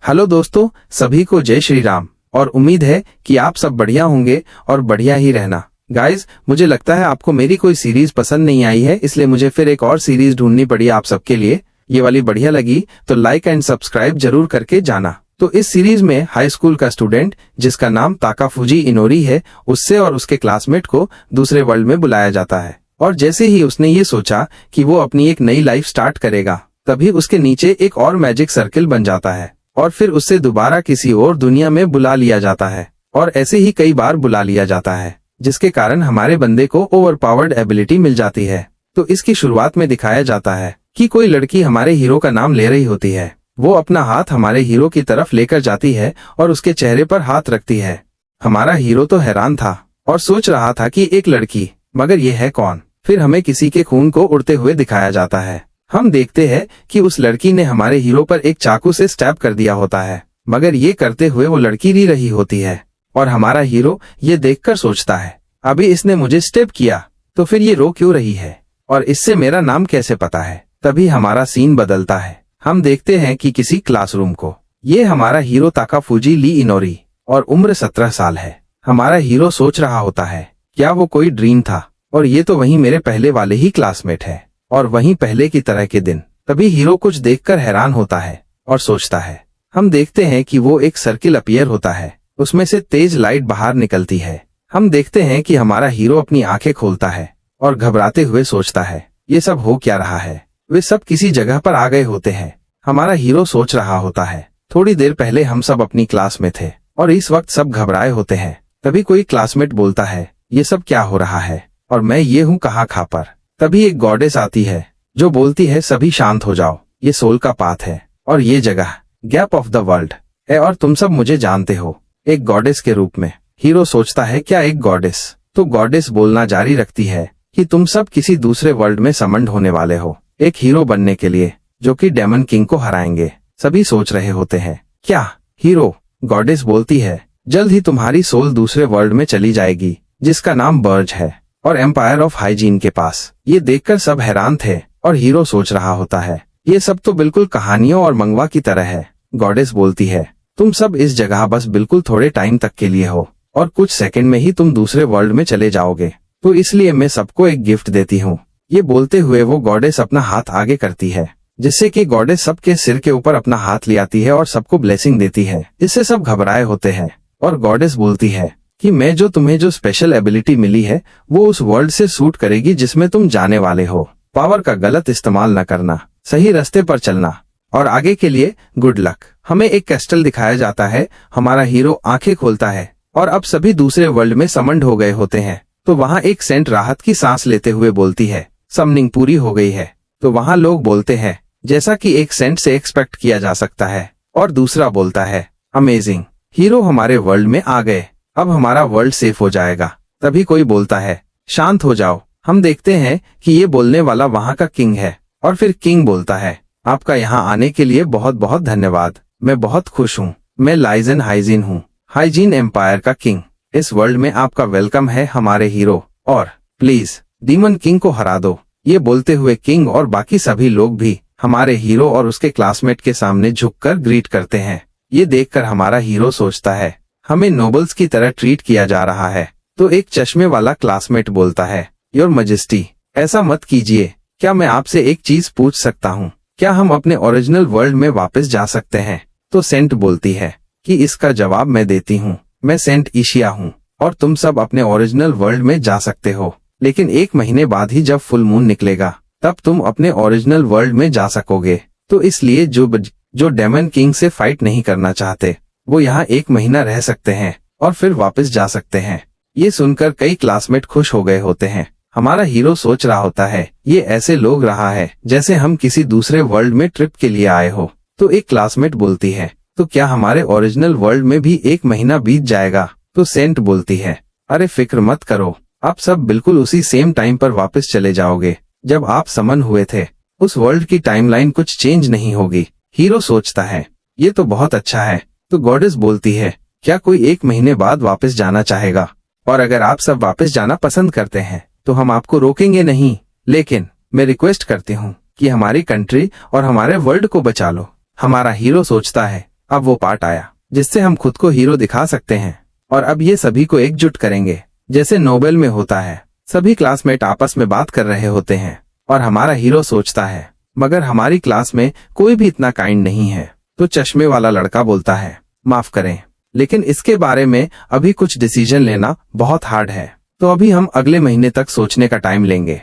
Hello दोस्तों, सभी को जय श्री राम और उम्मीद है कि आप सब बढ़िया होंगे और बढ़िया ही रहना। गाइज, मुझे लगता है आपको मेरी कोई सीरीज पसंद नहीं आई है, इसलिए मुझे फिर एक और सीरीज ढूंढनी पड़ी आप सबके लिए। ये वाली बढ़िया लगी तो लाइक एंड सब्सक्राइब जरूर करके जाना। तो इस सीरीज में हाई स्कूल का स्टूडेंट जिसका नाम ताकाफुजी इनोरी है, उससे और उसके क्लासमेट को दूसरे वर्ल्ड में बुलाया जाता है। और जैसे ही उसने ये सोचा कि वो अपनी एक नई लाइफ स्टार्ट करेगा, तभी उसके नीचे एक और मैजिक सर्किल बन जाता है और फिर उससे दोबारा किसी और दुनिया में बुला लिया जाता है। और ऐसे ही कई बार बुला लिया जाता है, जिसके कारण हमारे बंदे को ओवरपावर्ड एबिलिटी मिल जाती है। तो इसकी शुरुआत में दिखाया जाता है कि कोई लड़की हमारे हीरो का नाम ले रही होती है। वो अपना हाथ हमारे हीरो की तरफ लेकर जाती है और उसके चेहरे पर हाथ रखती है। हमारा हीरो तो हैरान था और सोच रहा था कि एक लड़की, मगर ये है कौन। फिर हमें किसी के खून को उड़ते हुए दिखाया जाता है। हम देखते हैं कि उस लड़की ने हमारे हीरो पर एक चाकू से स्टैब कर दिया होता है, मगर ये करते हुए वो लड़की री रही होती है। और हमारा हीरो ये देखकर सोचता है, अभी इसने मुझे स्टैब किया तो फिर ये रो क्यों रही है और इससे मेरा नाम कैसे पता है। तभी हमारा सीन बदलता है। हम देखते हैं कि किसी क्लासरूम को। ये हमारा हीरो ताकाफुजी ली इनोरी और उम्र 17 साल है। हमारा हीरो सोच रहा होता है, क्या वो कोई ड्रीम था और ये तो वही मेरे पहले वाले ही क्लासमेट है और वहीं पहले की तरह के दिन। तभी हीरो कुछ देखकर हैरान होता है और सोचता है। हम देखते हैं कि वो एक सर्किल अपीयर होता है, उसमें से तेज लाइट बाहर निकलती है। हम देखते हैं कि हमारा हीरो अपनी आंखें खोलता है और घबराते हुए सोचता है, ये सब हो क्या रहा है। वे सब किसी जगह पर आ गए होते हैं। हमारा हीरो सोच रहा होता है, थोड़ी देर पहले हम सब अपनी क्लास में थे और इस वक्त सब घबराए होते हैं। तभी कोई क्लासमेट बोलता है, ये सब क्या हो रहा है और मैं ये हूँ कहाँ खा पर। तभी एक गॉडेस आती है जो बोलती है, सभी शांत हो जाओ, ये सोल का पाथ है और ये जगह गैप ऑफ द वर्ल्ड है और तुम सब मुझे जानते हो एक गॉडेस के रूप में। हीरो सोचता है, क्या एक गॉडेस। तो गॉडेस बोलना जारी रखती है कि तुम सब किसी दूसरे वर्ल्ड में समंड होने वाले हो एक हीरो बनने के लिए, जो कि डेमन किंग को हराएंगे। सभी सोच रहे होते हैं, क्या हीरो। गॉडेस बोलती है, जल्द ही तुम्हारी सोल दूसरे वर्ल्ड में चली जाएगी जिसका नाम बर्ज है और एम्पायर ऑफ हाइजीन के पास। ये देखकर सब हैरान थे और हीरो सोच रहा होता है, ये सब तो बिल्कुल कहानियों और मंगवा की तरह है। गॉडेस बोलती है, तुम सब इस जगह बस बिल्कुल थोड़े टाइम तक के लिए हो और कुछ सेकंड में ही तुम दूसरे वर्ल्ड में चले जाओगे, तो इसलिए मैं सबको एक गिफ्ट देती हूँ। ये बोलते हुए वो गॉडेस अपना हाथ आगे करती है, जिससे कि गॉडेस सबके सिर के ऊपर अपना हाथ ले आती है और सबको ब्लेसिंग देती है। इससे सब घबराए होते हैं और गॉडेस बोलती है कि मैं जो तुम्हें जो स्पेशल एबिलिटी मिली है वो उस वर्ल्ड से सूट करेगी जिसमें तुम जाने वाले हो। पावर का गलत इस्तेमाल न करना, सही रास्ते पर चलना और आगे के लिए गुड लक। हमें एक कैस्टल दिखाया जाता है। हमारा हीरो आंखें खोलता है और अब सभी दूसरे वर्ल्ड में समंड हो गए होते हैं। तो वहाँ एक सेंट राहत की सांस लेते हुए बोलती है, समनिंग पूरी हो गई है। तो वहाँ लोग बोलते हैं, जैसा कि एक सेंट से एक्सपेक्ट किया जा सकता है। और दूसरा बोलता है, अमेजिंग, हीरो हमारे वर्ल्ड में आ गए, अब हमारा वर्ल्ड सेफ हो जाएगा। तभी कोई बोलता है, शांत हो जाओ। हम देखते हैं कि ये बोलने वाला वहाँ का किंग है और फिर किंग बोलता है, आपका यहाँ आने के लिए बहुत बहुत धन्यवाद। मैं बहुत खुश हूँ। मैं लाइजन हाइजीन हूँ, हाइजीन एम्पायर का किंग। इस वर्ल्ड में आपका वेलकम है हमारे हीरो, और प्लीज डीमन किंग को हरा दो। ये बोलते हुए किंग और बाकी सभी लोग भी हमारे हीरो और उसके क्लासमेट के सामने झुककर ग्रीट करते हैं। ये देखकर हमारा हीरो सोचता है, हमें नोबल्स की तरह ट्रीट किया जा रहा है। तो एक चश्मे वाला क्लासमेट बोलता है, योर मैजेस्टी, ऐसा मत कीजिए। क्या मैं आपसे एक चीज पूछ सकता हूँ, क्या हम अपने ओरिजिनल वर्ल्ड में वापस जा सकते हैं। तो सेंट बोलती है कि इसका जवाब मैं देती हूँ। मैं सेंट ईशिया हूँ और तुम सब अपने ओरिजिनल वर्ल्ड में जा सकते हो, लेकिन 1 महीने बाद ही जब फुल मून निकलेगा तब तुम अपने ओरिजिनल वर्ल्ड में जा सकोगे। तो इसलिए जो डेमन किंग से फाइट नहीं करना चाहते वो यहाँ 1 महीना रह सकते हैं और फिर वापस जा सकते हैं। ये सुनकर कई क्लासमेट खुश हो गए होते हैं। हमारा हीरो सोच रहा होता है, ये ऐसे लोग रहा है जैसे हम किसी दूसरे वर्ल्ड में ट्रिप के लिए आए हो। तो एक क्लासमेट बोलती है, तो क्या हमारे ओरिजिनल वर्ल्ड में भी 1 महीना बीत जाएगा। तो सेंट बोलती है, अरे फिक्र मत करो, आप सब बिल्कुल उसी सेम टाइम पर वापस चले जाओगे जब आप समन हुए थे। उस वर्ल्ड की टाइमलाइन कुछ चेंज नहीं होगी। हीरो सोचता है, ये तो बहुत अच्छा है। तो गॉडेस बोलती है, क्या कोई 1 महीने बाद वापस जाना चाहेगा, और अगर आप सब वापस जाना पसंद करते हैं तो हम आपको रोकेंगे नहीं, लेकिन मैं रिक्वेस्ट करती हूँ कि हमारी कंट्री और हमारे वर्ल्ड को बचा लो। हमारा हीरो सोचता है, अब वो पार्ट आया जिससे हम खुद को हीरो दिखा सकते हैं, और अब ये सभी को एकजुट करेंगे, जैसे नोबेल में होता है। सभी क्लासमेट आपस में बात कर रहे होते हैं और हमारा हीरो सोचता है, मगर हमारी क्लास में कोई भी इतना काइंड नहीं है। तो चश्मे वाला लड़का बोलता है, माफ करें, लेकिन इसके बारे में अभी कुछ डिसीजन लेना बहुत हार्ड है, तो अभी हम अगले महीने तक सोचने का टाइम लेंगे।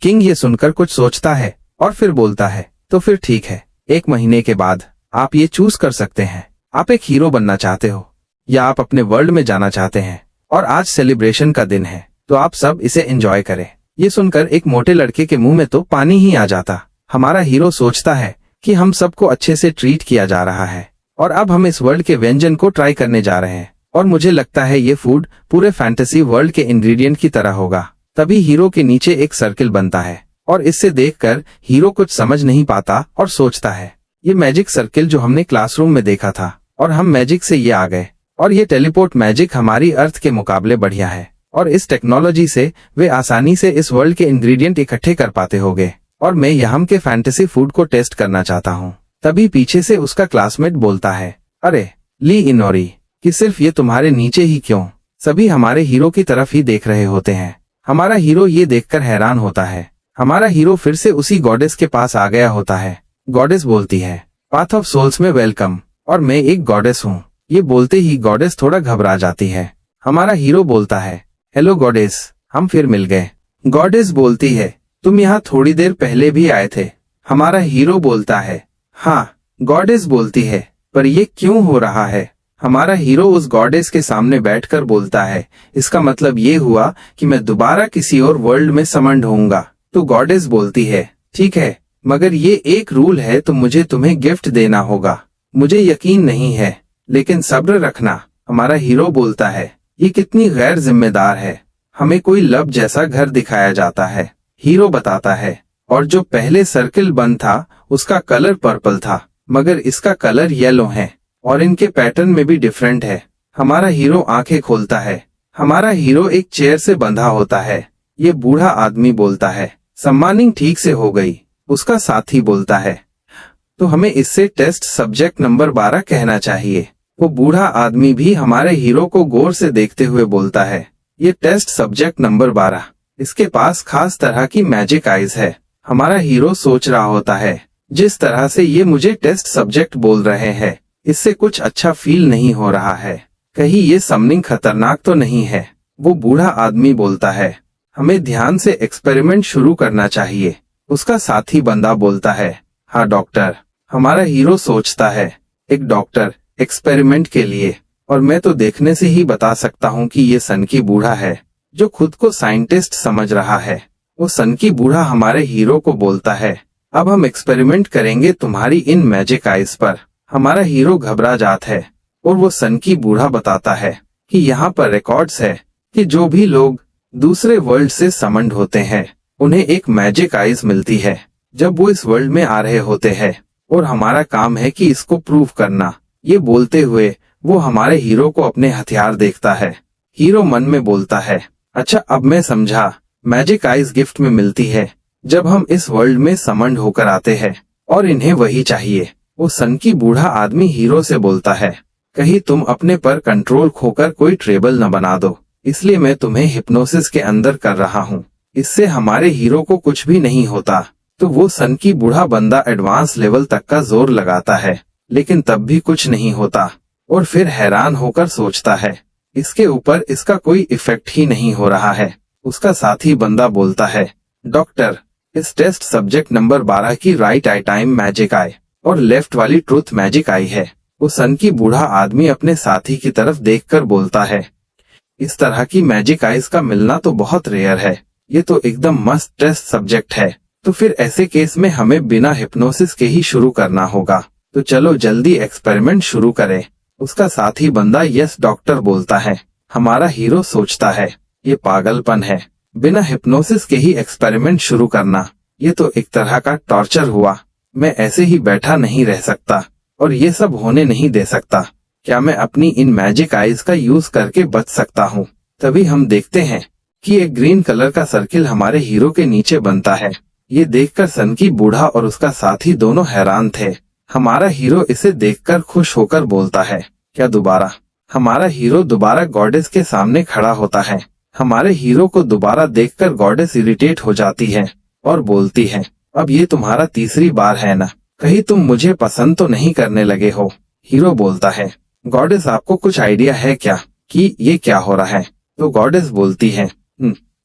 किंग ये सुनकर कुछ सोचता है और फिर बोलता है, तो फिर ठीक है, 1 महीने के बाद आप ये चूज कर सकते हैं, आप एक हीरो बनना चाहते हो या आप अपने वर्ल्ड में जाना चाहते हैं, और आज सेलिब्रेशन का दिन है, तो आप सब इसे एंजॉय करें। ये सुनकर एक मोटे लड़के के मुंह में तो पानी ही आ जाता। हमारा हीरो सोचता है कि हम सबको अच्छे से ट्रीट किया जा रहा है और अब हम इस वर्ल्ड के व्यंजन को ट्राई करने जा रहे हैं, और मुझे लगता है ये फूड पूरे फैंटेसी वर्ल्ड के इंग्रेडिएंट की तरह होगा। तभी हीरो के नीचे एक सर्किल बनता है और इससे देखकर हीरो कुछ समझ नहीं पाता और सोचता है, ये मैजिक सर्किल जो हमने क्लासरूम में देखा था, और हम मैजिक से ये आ गए, और ये टेलीपोर्ट मैजिक हमारी अर्थ के मुकाबले बढ़िया है, और इस टेक्नोलॉजी से वे आसानी से इस वर्ल्ड के इंग्रेडिएंट इकट्ठे कर पाते होंगे, और मैं यहाँ के फैंटेसी फूड को टेस्ट करना चाहता हूँ। तभी पीछे से उसका क्लासमेट बोलता है, अरे ली इनोरी, कि सिर्फ ये तुम्हारे नीचे ही क्यों? सभी हमारे हीरो की तरफ ही देख रहे होते हैं। हमारा हीरो ये देखकर हैरान होता है। हमारा हीरो फिर से उसी गॉडेस के पास आ गया होता है। गॉडेस बोलती है, पाथ ऑफ सोल्स में वेलकम, और मैं एक गॉडेस हूँ। ये बोलते ही गॉडेस थोड़ा घबरा जाती है। हमारा हीरो बोलता है, हेलो गॉडेस, हम फिर मिल गए। गॉडेस बोलती है, तुम यहाँ थोड़ी देर पहले भी आए थे। हमारा हीरो बोलता है, हाँ। गॉडेस बोलती है, पर ये क्यों हो रहा है? हमारा हीरो उस गॉडेस के सामने बैठकर बोलता है, इसका मतलब ये हुआ कि मैं दोबारा किसी और वर्ल्ड में समंड होऊंगा। तो गॉडेस बोलती है, ठीक है, मगर ये एक रूल है, तो मुझे तुम्हें गिफ्ट देना होगा। मुझे यकीन नहीं है, लेकिन सब्र रखना। हमारा हीरो बोलता है, ये कितनी गैर जिम्मेदार है। हमें कोई लब जैसा घर दिखाया जाता है। हीरो बताता है, और जो पहले सर्किल बंद था उसका कलर पर्पल था, मगर इसका कलर येलो है, और इनके पैटर्न में भी डिफरेंट है। हमारा हीरो आंखें खोलता है। हमारा हीरो एक चेयर से बंधा होता है। ये बूढ़ा आदमी बोलता है, सम्मानिंग ठीक से हो गई। उसका साथी बोलता है, तो हमें इससे टेस्ट सब्जेक्ट नंबर 12 कहना चाहिए। वो बूढ़ा आदमी भी हमारे हीरो को गौर से देखते हुए बोलता है, ये टेस्ट सब्जेक्ट नंबर 12, इसके पास खास तरह की मैजिक आईज है। हमारा हीरो सोच रहा होता है, जिस तरह से ये मुझे टेस्ट सब्जेक्ट बोल रहे हैं, इससे कुछ अच्छा फील नहीं हो रहा है। कहीं ये समनिंग खतरनाक तो नहीं है? वो बूढ़ा आदमी बोलता है, हमें ध्यान से एक्सपेरिमेंट शुरू करना चाहिए। उसका साथी बंदा बोलता है, हाँ डॉक्टर। हमारा हीरो सोचता है, एक डॉक्टर एक्सपेरिमेंट के लिए, और मैं तो देखने से ही बता सकता हूँ कि ये सनकी बूढ़ा है जो खुद को साइंटिस्ट समझ रहा है। वो सनकी बूढ़ा हमारे हीरो को बोलता है, अब हम एक्सपेरिमेंट करेंगे तुम्हारी इन मैजिक आइज पर। हमारा हीरो घबरा जाता है, और वो सनकी बूढ़ा बताता है कि यहाँ पर रिकॉर्ड्स है कि जो भी लोग दूसरे वर्ल्ड से समंड होते हैं उन्हें एक मैजिक आइज मिलती है जब वो इस वर्ल्ड में आ रहे होते हैं, और हमारा काम है कि इसको प्रूव करना। ये बोलते हुए वो हमारे हीरो को अपने हथियार देखता है। हीरो मन में बोलता है, अच्छा अब मैं समझा, मैजिक आइज गिफ्ट में मिलती है जब हम इस वर्ल्ड में समंड होकर आते हैं, और इन्हें वही चाहिए। वो सनकी बूढ़ा आदमी हीरो से बोलता है, कहीं तुम अपने पर कंट्रोल खोकर कोई ट्रेबल न बना दो, इसलिए मैं तुम्हें हिप्नोसिस के अंदर कर रहा हूँ। इससे हमारे हीरो को कुछ भी नहीं होता। तो वो सनकी बूढ़ा बंदा एडवांस लेवल तक का जोर लगाता है, लेकिन तब भी कुछ नहीं होता, और फिर हैरान होकर सोचता है, इसके ऊपर इसका कोई इफेक्ट ही नहीं हो रहा है। उसका साथी बंदा बोलता है, डॉक्टर, इस टेस्ट सब्जेक्ट नंबर 12 की राइट आई टाइम मैजिक आई और लेफ्ट वाली ट्रूथ मैजिक आई है। वो सनकी बूढ़ा आदमी अपने साथी की तरफ देखकर बोलता है, इस तरह की मैजिक आइज का मिलना तो बहुत रेयर है। ये तो एकदम मस्त टेस्ट सब्जेक्ट है। तो फिर ऐसे केस में हमें बिना हिप्नोसिस के ही शुरू करना होगा। तो चलो जल्दी एक्सपेरिमेंट शुरू करें। उसका साथी बंदा यस डॉक्टर बोलता है। हमारा हीरो सोचता है, ये पागलपन है, बिना हिप्नोसिस के ही एक्सपेरिमेंट शुरू करना, ये तो एक तरह का टॉर्चर हुआ। मैं ऐसे ही बैठा नहीं रह सकता और ये सब होने नहीं दे सकता। क्या मैं अपनी इन मैजिक आइज का यूज करके बच सकता हूँ? तभी हम देखते हैं कि एक ग्रीन कलर का सर्किल हमारे हीरो के नीचे बनता है। ये देखकर सनकी बूढ़ा और उसका साथी दोनों हैरान थे। हमारा हीरो इसे देखकर खुश होकर बोलता है, क्या दोबारा? हमारा हीरो दोबारा गॉडेस के सामने खड़ा होता है। हमारे हीरो को दोबारा देखकर गॉडेस इरिटेट हो जाती है और बोलती है, अब ये तुम्हारा तीसरी बार है ना, कहीं तुम मुझे पसंद तो नहीं करने लगे हो? हीरो बोलता है, गॉडेस आपको कुछ आइडिया है क्या कि ये क्या हो रहा है? तो गॉडेस बोलती है,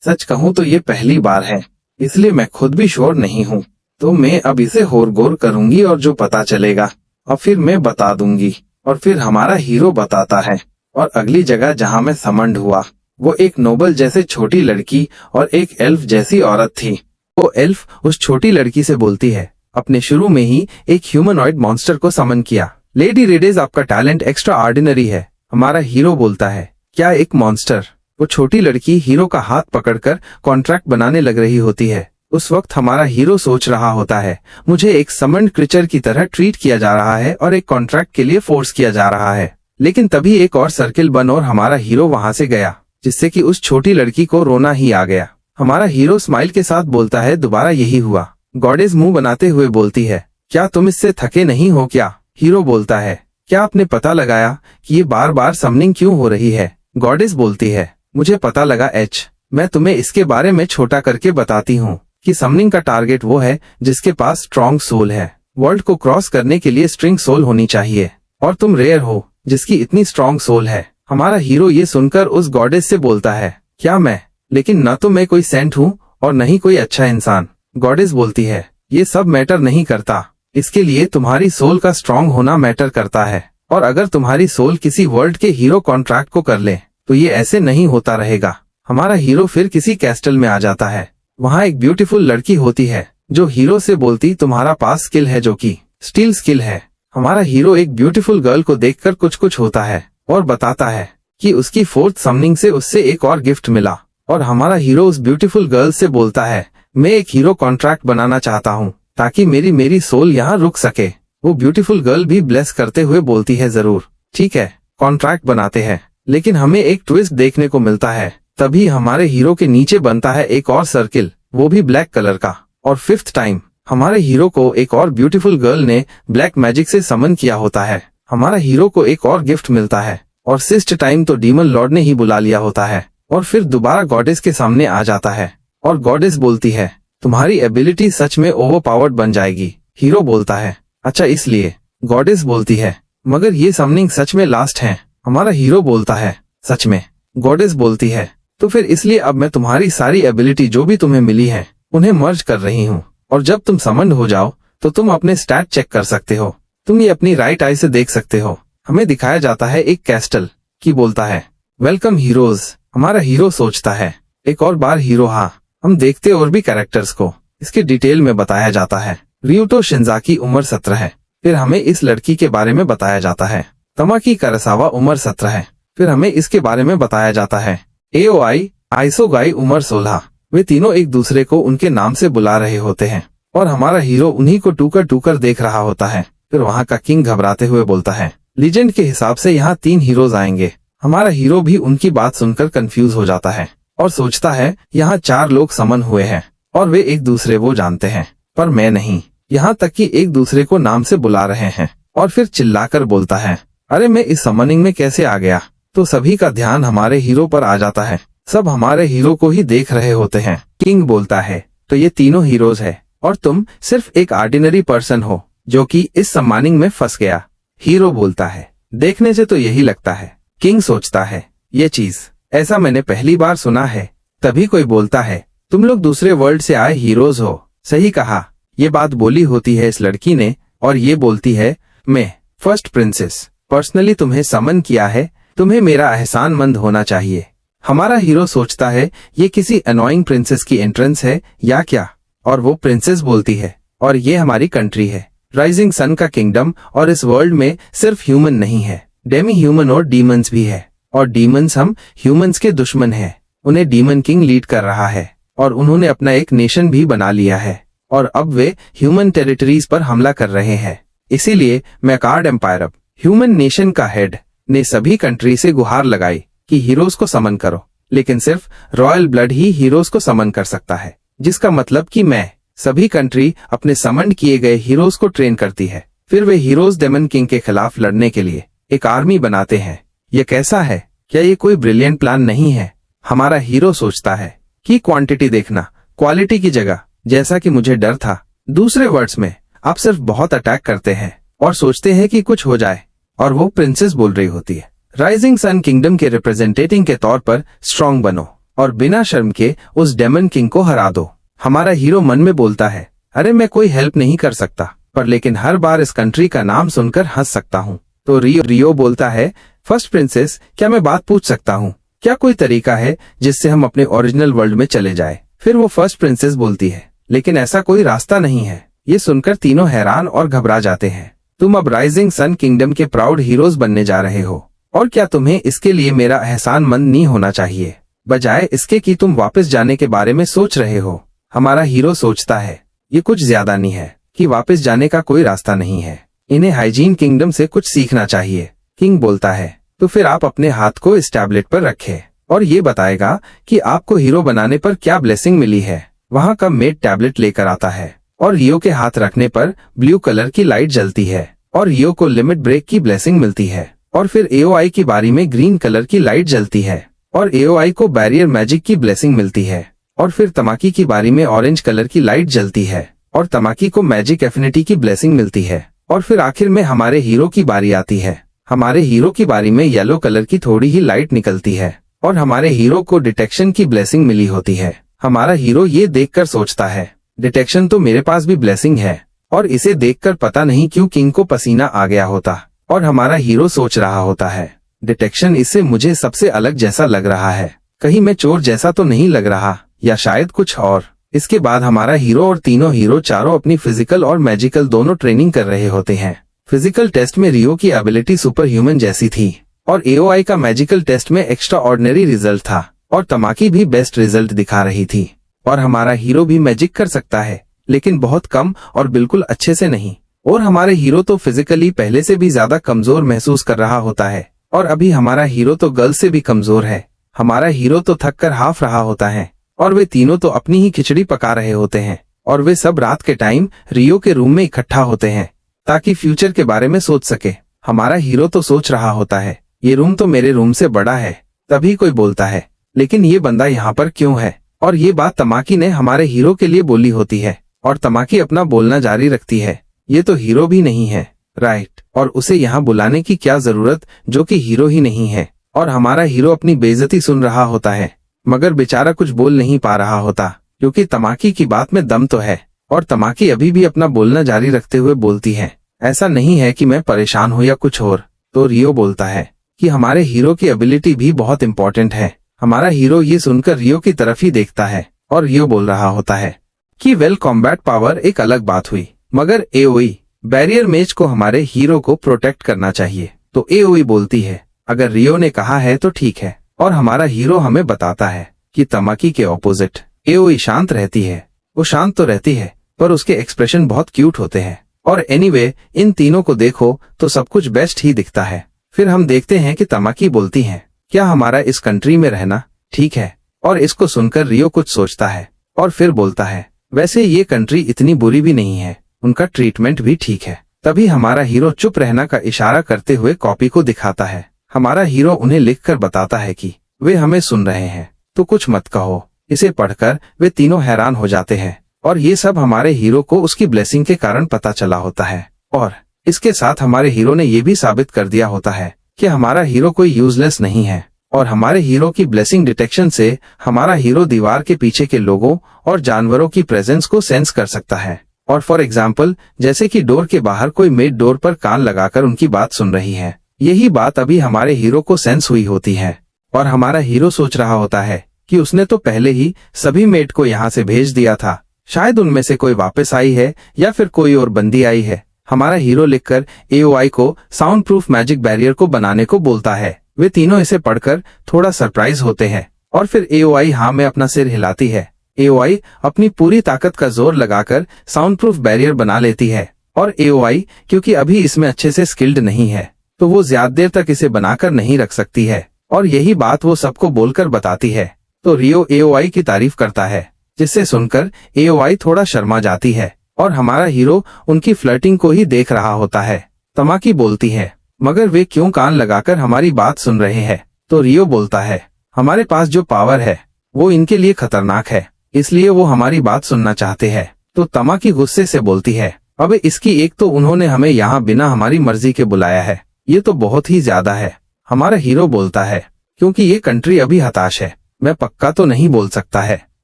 सच कहूँ तो ये पहली बार है, इसलिए मैं खुद भी श्योर नहीं हूँ, तो मैं अब इसे होर गोर करूंगी और जो पता चलेगा और फिर मैं बता दूंगी। और फिर हमारा हीरो बताता है, और अगली जगह जहाँ मैं समंड हुआ वो एक नोबल जैसे छोटी लड़की और एक एल्फ जैसी औरत थी। वो एल्फ उस छोटी लड़की से बोलती है, अपने शुरू में ही एक ह्यूमनॉइड मॉन्स्टर को समन किया। लेडी रेडेज, आपका टैलेंट एक्स्ट्रा ऑर्डिनरी है। हमारा हीरो बोलता है, क्या एक मॉन्स्टर? वो छोटी लड़की हीरो का हाथ पकड़कर कॉन्ट्रैक्ट बनाने लग रही होती है। उस वक्त हमारा हीरो सोच रहा होता है, मुझे एक समन्ड क्रीचर की तरह ट्रीट किया जा रहा है और एक कॉन्ट्रैक्ट के लिए फोर्स किया जा रहा है। लेकिन तभी एक और सर्किल बन और हमारा हीरो वहां से गया, जिससे कि उस छोटी लड़की को रोना ही आ गया। हमारा हीरो स्माइल के साथ बोलता है, दोबारा यही हुआ। गॉडेस मुंह बनाते हुए बोलती है, क्या तुम इससे थके नहीं हो क्या? हीरो बोलता है, क्या आपने पता लगाया कि ये बार बार समनिंग क्यों हो रही है? गॉडेस बोलती है, मुझे पता लगा एच, मैं तुम्हें इसके बारे में छोटा करके बताती हूँ कि समनिंग का टारगेट वो है जिसके पास स्ट्रॉन्ग सोल है। वर्ल्ड को क्रॉस करने के लिए स्ट्रिंग सोल होनी चाहिए, और तुम रेयर हो जिसकी इतनी स्ट्रॉन्ग सोल है। हमारा हीरो ये सुनकर उस गॉडेस से बोलता है, क्या मैं? लेकिन न तो मैं कोई सेंट हूँ और न ही कोई अच्छा इंसान। गॉडेस बोलती है, ये सब मैटर नहीं करता, इसके लिए तुम्हारी सोल का स्ट्रॉन्ग होना मैटर करता है, और अगर तुम्हारी सोल किसी वर्ल्ड के हीरो कॉन्ट्रैक्ट को कर ले तो ये ऐसे नहीं होता रहेगा। हमारा हीरो फिर किसी कैस्टल में आ जाता है। वहाँ एक ब्यूटीफुल लड़की होती है जो हीरो से बोलती, तुम्हारा पास स्किल है जो कि स्टील स्किल है। हमारा हीरो एक ब्यूटीफुल गर्ल को देखकर कुछ होता है और बताता है कि उसकी फोर्थ समनिंग से उससे एक और गिफ्ट मिला। और हमारा हीरो उस ब्यूटीफुल गर्ल से बोलता है, मैं एक हीरो कॉन्ट्रैक्ट बनाना चाहता हूँ ताकि मेरी सोल यहाँ रुक सके। वो ब्यूटीफुल गर्ल भी ब्लेस करते हुए बोलती है, जरूर, ठीक है, कॉन्ट्रैक्ट बनाते हैं। लेकिन हमें एक ट्विस्ट देखने को मिलता है। तभी हमारे हीरो के नीचे बनता है एक और सर्किल, वो भी ब्लैक कलर का। और फिफ्थ टाइम हमारे हीरो को एक और ब्यूटीफुल गर्ल ने ब्लैक मैजिक से समन किया होता है। हमारा हीरो को एक और गिफ्ट मिलता है, और सिक्स्थ टाइम तो डीमन लॉर्ड ने ही बुला लिया होता है। और फिर दोबारा गॉडेस के सामने आ जाता है, और गॉडेस बोलती है, तुम्हारी एबिलिटी सच में ओवरपावर्ड बन जाएगी। हीरो बोलता है, अच्छा इसलिए? गॉडेस बोलती है, मगर ये समनिंग सच में लास्ट है। हमारा हीरो बोलता है, सच में? गॉडेस बोलती है, तो फिर इसलिए अब मैं तुम्हारी सारी एबिलिटी जो भी तुम्हें मिली है उन्हें मर्ज कर रही हूँ, और जब तुम समंड हो जाओ तो तुम अपने स्टैट चेक कर सकते हो। तुम ये अपनी राइट आई से देख सकते हो। हमें दिखाया जाता है एक कैस्टल की बोलता है, वेलकम हीरोज। हमारा हीरो सोचता है, एक और बार हीरो। हाँ, हम देखते और भी कैरेक्टर्स को इसके डिटेल में बताया जाता है। रियूटो शिंजाकी उम्र 17 है। फिर हमें इस लड़की के बारे में बताया जाता है। तमाकी करसावा उम्र 17 है। फिर हमें इसके बारे में बताया जाता है। एओआई आइसोगाई उम्र 16। वे तीनों एक दूसरे को उनके नाम से बुला रहे होते हैं, और हमारा हीरो उन्हीं को टूकर देख रहा होता है। फिर वहाँ का किंग घबराते हुए बोलता है, लीजेंड के हिसाब से यहाँ 3 हीरोज आएंगे। हमारा हीरो भी उनकी बात सुनकर कंफ्यूज हो जाता है और सोचता है, यहाँ 4 लोग समन हुए हैं और वे एक दूसरे वो जानते हैं, पर मैं नहीं। यहाँ तक कि एक दूसरे को नाम से बुला रहे हैं। और फिर चिल्लाकर बोलता है, अरे मैं इस समनिंग में कैसे आ गया? तो सभी का ध्यान हमारे हीरो पर आ जाता है। सब हमारे हीरो को ही देख रहे होते हैं। किंग बोलता है, तो ये तीनों हीरोज है और तुम सिर्फ एक ऑर्डिनरी पर्सन हो जो कि इस समनिंग में फंस गया। हीरो बोलता है, देखने से तो यही लगता है। किंग सोचता है, ये चीज ऐसा मैंने पहली बार सुना है। तभी कोई बोलता है, तुम लोग दूसरे वर्ल्ड से आए हीरोज हो। सही कहा। ये बात बोली होती है इस लड़की ने, और ये बोलती है, मैं फर्स्ट प्रिंसेस पर्सनली तुम्हें समन किया है, तुम्हें मेरा एहसानमंद होना चाहिए। हमारा हीरो सोचता है, ये किसी अनोइंग प्रिंसेस की एंट्रेंस है या क्या? और वो प्रिंसेस बोलती है, और ये हमारी कंट्री है, राइजिंग सन का किंगडम। और इस वर्ल्ड में सिर्फ ह्यूमन नहीं है, डेमी ह्यूमन और डीमंस भी है। और डीमंस हम ह्यूमंस के दुश्मन हैं। उन्हें डीमन किंग लीड कर रहा है, और उन्होंने अपना एक नेशन भी बना लिया है, और अब वे ह्यूमन टेरिटरीज पर हमला कर रहे हैं। इसीलिए मैकार्ड एम्पायर, ह्यूमन नेशन का हेड, ने सभी कंट्री से गुहार लगाई कि हीरोज को समन करो। लेकिन सिर्फ रॉयल ब्लड ही हीरोज को समन कर सकता है, जिसका मतलब कि मैं सभी कंट्री अपने समन किए गए हीरोज को ट्रेन करती है। फिर वे हीरोज डेमन किंग के खिलाफ लड़ने के लिए एक आर्मी बनाते हैं। ये कैसा है? क्या ये कोई ब्रिलियंट प्लान नहीं है? हमारा हीरो सोचता है कि क्वांटिटी देखना क्वालिटी की जगह, जैसा कि मुझे डर था। दूसरे वर्ड्स में, आप सिर्फ बहुत अटैक करते हैं और सोचते हैं कि कुछ हो जाए। और वो प्रिंसेस बोल रही होती है, राइजिंग सन किंगडम के रिप्रेजेंटेटिव के तौर पर स्ट्रांग बनो और बिना शर्म के उस डेमन किंग को हरा दो। हमारा हीरो मन में बोलता है, अरे मैं कोई हेल्प नहीं कर सकता, पर लेकिन हर बार इस कंट्री का नाम सुनकर हंस सकता हूँ। तो रियो बोलता है, फर्स्ट प्रिंसेस, क्या मैं बात पूछ सकता हूँ? क्या कोई तरीका है जिससे हम अपने ओरिजिनल वर्ल्ड में चले जाए? फिर वो फर्स्ट प्रिंसेस बोलती है, लेकिन ऐसा कोई रास्ता नहीं है। ये सुनकर तीनों हैरान और घबरा जाते हैं। तुम अब राइजिंग सन किंगडम के प्राउड हीरोज बनने जा रहे हो, और क्या तुम्हें इसके लिए मेरा एहसानमंद नहीं होना चाहिए, बजाय इसके कि तुम वापस जाने के बारे में सोच रहे हो? हमारा हीरो सोचता है, ये कुछ ज्यादा नहीं है कि वापस जाने का कोई रास्ता नहीं है। इन्हें हाइजीन किंगडम से कुछ सीखना चाहिए। किंग बोलता है, तो फिर आप अपने हाथ को इस टैबलेट पर रखें और ये बताएगा कि आपको हीरो बनाने पर क्या ब्लेसिंग मिली है। वहाँ का मेड टैबलेट लेकर आता है और रियो के हाथ रखने पर ब्लू कलर की लाइट जलती है और रियो को लिमिट ब्रेक की ब्लेसिंग मिलती है। और फिर एओआई की बारी में ग्रीन कलर की लाइट जलती है और एओआई को बैरियर मैजिक की ब्लेसिंग मिलती है। और फिर तमाकी की बारी में ऑरेंज कलर की लाइट जलती है और तमाकी को मैजिक एफिनिटी की ब्लेसिंग मिलती है। और फिर आखिर में हमारे हीरो की बारी आती है। हमारे हीरो की बारी में येलो कलर की थोड़ी ही लाइट निकलती है और हमारे हीरो को डिटेक्शन की ब्लेसिंग मिली होती है। हमारा हीरो ये देखकर सोचता है, डिटेक्शन तो मेरे पास भी ब्लेसिंग है, और इसे देखकर पता नहीं क्यों किंग को पसीना आ गया होता। और हमारा हीरो सोच रहा होता है, डिटेक्शन इससे मुझे सबसे अलग जैसा लग रहा है, कहीं मैं चोर जैसा तो नहीं लग रहा, या शायद कुछ और। इसके बाद हमारा हीरो और तीनों हीरो चारों अपनी फिजिकल और मैजिकल दोनों ट्रेनिंग कर रहे होते हैं। फिजिकल टेस्ट में रियो की एबिलिटी सुपर ह्यूमन जैसी थी और एओआई का मैजिकल टेस्ट में एक्स्ट्रा ऑर्डिनरी रिजल्ट था और तमाकी भी बेस्ट रिजल्ट दिखा रही थी। और हमारा हीरो भी मैजिक कर सकता है, लेकिन बहुत कम और बिल्कुल अच्छे से नहीं। और हमारे हीरो तो फिजिकली पहले से भी ज्यादा कमजोर महसूस कर रहा होता है और अभी हमारा हीरो तो गर्ल से भी कमजोर है। हमारा हीरो तो थक कर हाफ रहा होता है और वे तीनों तो अपनी ही खिचड़ी पका रहे होते हैं। और वे सब रात के टाइम रियो के रूम में इकट्ठा होते हैं ताकि फ्यूचर के बारे में सोच सके। हमारा हीरो तो सोच रहा होता है, ये रूम तो मेरे रूम से बड़ा है। तभी कोई बोलता है, लेकिन ये बंदा यहाँ पर क्यों है? और ये बात तमाकी ने हमारे हीरो के लिए बोली होती है और तमाकी अपना बोलना जारी रखती है, ये तो हीरो भी नहीं है, राइट? और उसे यहाँ बुलाने की क्या जरूरत, जो कि हीरो ही नहीं है। और हमारा हीरो अपनी बेइज्जती सुन रहा होता है, मगर बेचारा कुछ बोल नहीं पा रहा होता, क्योंकि तमाकी की बात में दम तो है। और तमाकी अभी भी अपना बोलना जारी रखते हुए बोलती है, ऐसा नहीं है कि मैं परेशान हूँ या कुछ और। तो रियो बोलता है कि हमारे हीरो की एबिलिटी भी बहुत इंपॉर्टेंट है। हमारा हीरो ये सुनकर रियो की तरफ ही देखता है और रियो बोल रहा होता है कि वेल कॉम्बैट पावर एक अलग बात हुई, मगर एओई बैरियर मेज को हमारे हीरो को प्रोटेक्ट करना चाहिए। तो एओई बोलती है, अगर रियो ने कहा है तो ठीक है। और हमारा हीरो हमें बताता है कि तमाकी के ऑपोजिट एओई शांत रहती है। वो शांत तो रहती है, पर उसके एक्सप्रेशन बहुत क्यूट होते हैं। और एनीवे, इन तीनों को देखो तो सब कुछ बेस्ट ही दिखता है। फिर हम देखते हैं कि तमाकी बोलती है, क्या हमारा इस कंट्री में रहना ठीक है? और इसको सुनकर रियो कुछ सोचता है और फिर बोलता है, वैसे ये कंट्री इतनी बुरी भी नहीं है, उनका ट्रीटमेंट भी ठीक है। तभी हमारा हीरो चुप रहना का इशारा करते हुए कॉपी को दिखाता है। हमारा हीरो उन्हें लिखकर बताता है कि वे हमें सुन रहे हैं, तो कुछ मत कहो। इसे पढ़कर वे तीनों हैरान हो जाते हैं और ये सब हमारे हीरो को उसकी ब्लेसिंग के कारण पता चला होता है। और इसके साथ हमारे हीरो ने यह भी साबित कर दिया होता है कि हमारा हीरो कोई यूजलेस नहीं है। और हमारे हीरो की ब्लेसिंग डिटेक्शन से हमारा हीरो दीवार के पीछे के लोगों और जानवरों की प्रेजेंस को सेंस कर सकता है। और फॉर एग्जाम्पल, जैसे कि डोर के बाहर कोई मेड डोर पर कान लगाकर उनकी बात सुन रही है, यही बात अभी हमारे हीरो को सेंस हुई होती है। और हमारा हीरो सोच रहा होता है कि उसने तो पहले ही सभी मेड को यहाँ से भेज दिया था, शायद उनमें से कोई वापस आई है या फिर कोई और बंदी आई है। हमारा हीरो लिखकर एओआई को साउंड प्रूफ मैजिक बैरियर को बनाने को बोलता है। वे तीनों इसे पढ़कर थोड़ा सरप्राइज होते हैं और फिर एओआई हाँ में अपना सिर हिलाती है। एओआई अपनी पूरी ताकत का जोर लगाकर साउंड प्रूफ बैरियर बना लेती है। और एओआई क्योंकि अभी इसमें अच्छे से स्किल्ड नहीं है, तो वो ज्यादा देर तक इसे बनाकर नहीं रख सकती है। और यही बात वो सबको बोलकर बताती है। तो रियो एओआई की तारीफ करता है, जिससे सुनकर एओआई थोड़ा शर्मा जाती है और हमारा हीरो उनकी फ्लर्टिंग को ही देख रहा होता है। तमाकी बोलती है, मगर वे क्यों कान लगाकर हमारी बात सुन रहे हैं? तो रियो बोलता है, हमारे पास जो पावर है वो इनके लिए खतरनाक है, इसलिए वो हमारी बात सुनना चाहते हैं। तो तमाकी गुस्से से बोलती है, अबे इसकी एक तो उन्होंने हमें यहाँ बिना हमारी मर्जी के बुलाया है, ये तो बहुत ही ज्यादा है। हमारा हीरो बोलता है, क्योंकि ये कंट्री अभी हताश है। मैं पक्का तो नहीं बोल सकता है,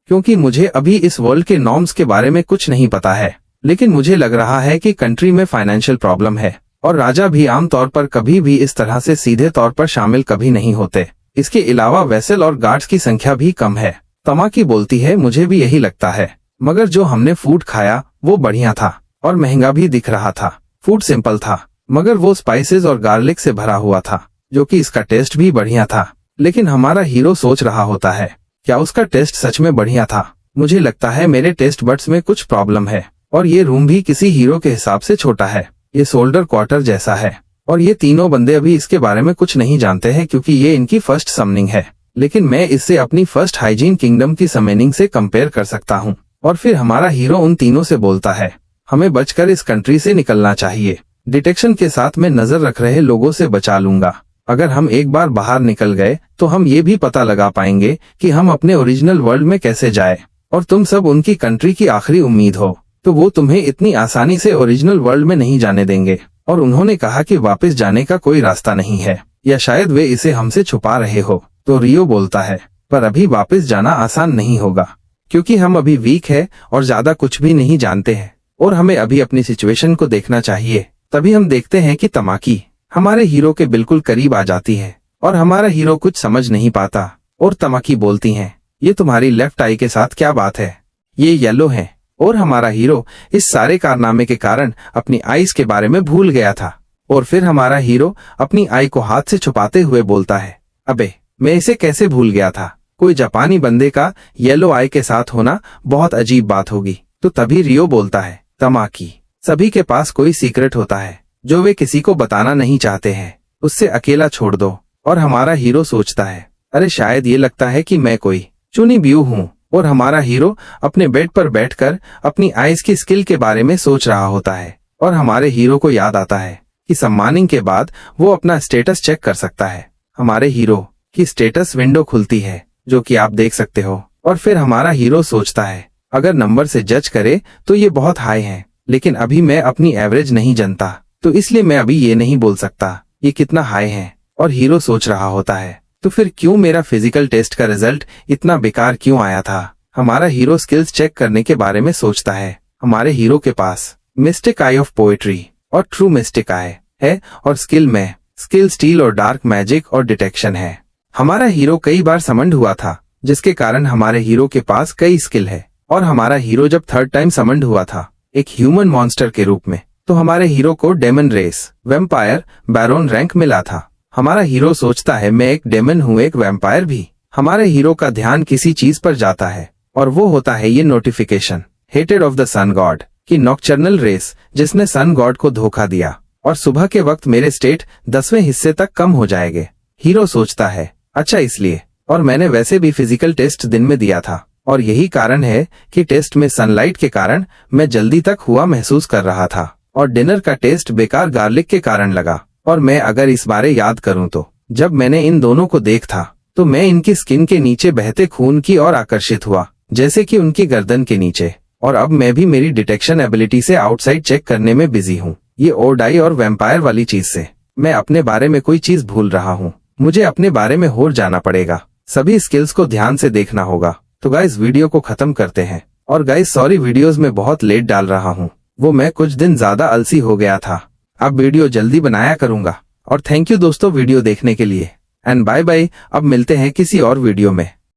क्योंकि मुझे अभी इस वर्ल्ड के नॉर्म्स के बारे में कुछ नहीं पता है, लेकिन मुझे लग रहा है कि कंट्री में फाइनेंशियल प्रॉब्लम है और राजा भी आमतौर पर कभी भी इस तरह से सीधे तौर पर शामिल कभी नहीं होते। इसके अलावा वेसल और गार्ड्स की संख्या भी कम है। तमाकी बोलती है, मुझे भी यही लगता है, मगर जो हमने फूड खाया वो बढ़िया था और महंगा भी दिख रहा था। फूड सिंपल था, मगर वो स्पाइसेस और गार्लिक से भरा हुआ था, जो कि इसका टेस्ट भी बढ़िया था। लेकिन हमारा हीरो सोच रहा होता है, क्या उसका टेस्ट सच में बढ़िया था? मुझे लगता है मेरे टेस्ट बड्स में कुछ प्रॉब्लम है। और ये रूम भी किसी हीरो के हिसाब से छोटा है, ये सोल्डर क्वार्टर जैसा है। और ये तीनों बंदे अभी इसके बारे में कुछ नहीं जानते हैं, क्योंकि ये इनकी फर्स्ट समनिंग है। लेकिन मैं इससे अपनी फर्स्ट हाइजीन किंगडम की समनिंग से कंपेयर कर सकता हूँ। और फिर हमारा हीरो उन तीनों से बोलता है, हमें बचकर इस कंट्री से निकलना चाहिए। डिटेक्शन के साथ मैं नजर रख रहे लोगों से बचा लूंगा। अगर हम एक बार बाहर निकल गए तो हम ये भी पता लगा पाएंगे कि हम अपने ओरिजिनल वर्ल्ड में कैसे जाए। और तुम सब उनकी कंट्री की आखिरी उम्मीद हो, तो वो तुम्हें इतनी आसानी से ओरिजिनल वर्ल्ड में नहीं जाने देंगे। और उन्होंने कहा कि वापस जाने का कोई रास्ता नहीं है, या शायद वे इसे हमसे छुपा रहे हो। तो रियो बोलता है, पर अभी वापस जाना आसान नहीं होगा, क्योंकि हम अभी वीक है और ज्यादा कुछ भी नहीं जानते हैं, और हमें अभी अपनी सिचुएशन को देखना चाहिए। तभी हम देखते हैं कि तमाकी हमारे हीरो के बिल्कुल करीब आ जाती है और हमारा हीरो कुछ समझ नहीं पाता। और तमाकी बोलती है, ये तुम्हारी लेफ्ट आई के साथ क्या बात है? ये येलो है। और हमारा हीरो इस सारे कारनामे के कारण अपनी आईज के बारे में भूल गया था। और फिर हमारा हीरो अपनी आई को हाथ से छुपाते हुए बोलता है, अबे मैं इसे कैसे भूल गया था? कोई जापानी बंदे का येलो आई के साथ होना बहुत अजीब बात होगी। तो तभी रियो बोलता है, तमाकी सभी के पास कोई सीक्रेट होता है जो वे किसी को बताना नहीं चाहते हैं, उससे अकेला छोड़ दो। और हमारा हीरो सोचता है, अरे शायद ये लगता है कि मैं कोई चुनी ब्यू हूँ। और हमारा हीरो अपने बेड पर बैठकर अपनी आईज की स्किल के बारे में सोच रहा होता है। और हमारे हीरो को याद आता है कि सम्मानिंग के बाद वो अपना स्टेटस चेक कर सकता है। हमारे हीरो की स्टेटस विंडो खुलती है, जो कि आप देख सकते हो। और फिर हमारा हीरो सोचता है, अगर नंबर से जज करे तो ये बहुत हाई है, लेकिन अभी मैं अपनी एवरेज नहीं जानता, तो इसलिए मैं अभी ये नहीं बोल सकता ये कितना हाई है। और हीरो सोच रहा होता है, तो फिर क्यों मेरा फिजिकल टेस्ट का रिजल्ट इतना बेकार क्यों आया था? हमारा हीरो स्किल्स चेक करने के बारे में सोचता है। हमारे हीरो के पास मिस्टिक आई ऑफ पोएट्री और ट्रू मिस्टिक आई है, और स्किल में स्किल स्टील और डार्क मैजिक और डिटेक्शन है। हमारा हीरो कई बार समंड हुआ था, जिसके कारण हमारे हीरो के पास कई स्किल है। और हमारा हीरो जब थर्ड टाइम समंड हुआ था एक ह्यूमन मॉन्स्टर के रूप में, तो हमारे हीरो को demon race vampire baron rank मिला था। हमारा हीरो सोचता है, मैं एक डेमन हूँ, एक वैम्पायर भी। हमारे हीरो का ध्यान किसी चीज पर जाता है, और वो होता है ये notification hated of the sun god की नॉकचर्नल रेस, जिसने सन गॉड को धोखा दिया और सुबह के वक्त मेरे स्टेट 10वें हिस्से तक कम हो जाएंगे। हीरो सोचता है, अच्छा इसलिए, और मैंने वैसे भी फिजिकल टेस्ट दिन में दिया था, और यही कारण है कि टेस्ट में सनलाइट के कारण मैं जल्दी तक हुआ महसूस कर रहा था, और डिनर का टेस्ट बेकार गार्लिक के कारण लगा। और मैं अगर इस बारे याद करूं तो जब मैंने इन दोनों को देखा तो मैं इनकी स्किन के नीचे बहते खून की ओर आकर्षित हुआ, जैसे कि उनकी गर्दन के नीचे। और अब मैं भी मेरी डिटेक्शन एबिलिटी से आउटसाइड चेक करने में बिजी हूँ। ये ओडाई और वैम्पायर वाली चीज से मैं अपने बारे में कोई चीज भूल रहा हूँ। मुझे अपने बारे में और जाना पड़ेगा, सभी स्किल्स को ध्यान से देखना होगा। तो गाइस वीडियो को खत्म करते हैं। और गाइस सॉरी वीडियोस में बहुत लेट डाल रहा हूँ, वो मैं कुछ दिन ज्यादा आलसी हो गया था। अब वीडियो जल्दी बनाया करूंगा। और थैंक यू दोस्तों वीडियो देखने के लिए, एंड बाय बाय। अब मिलते हैं किसी और वीडियो में।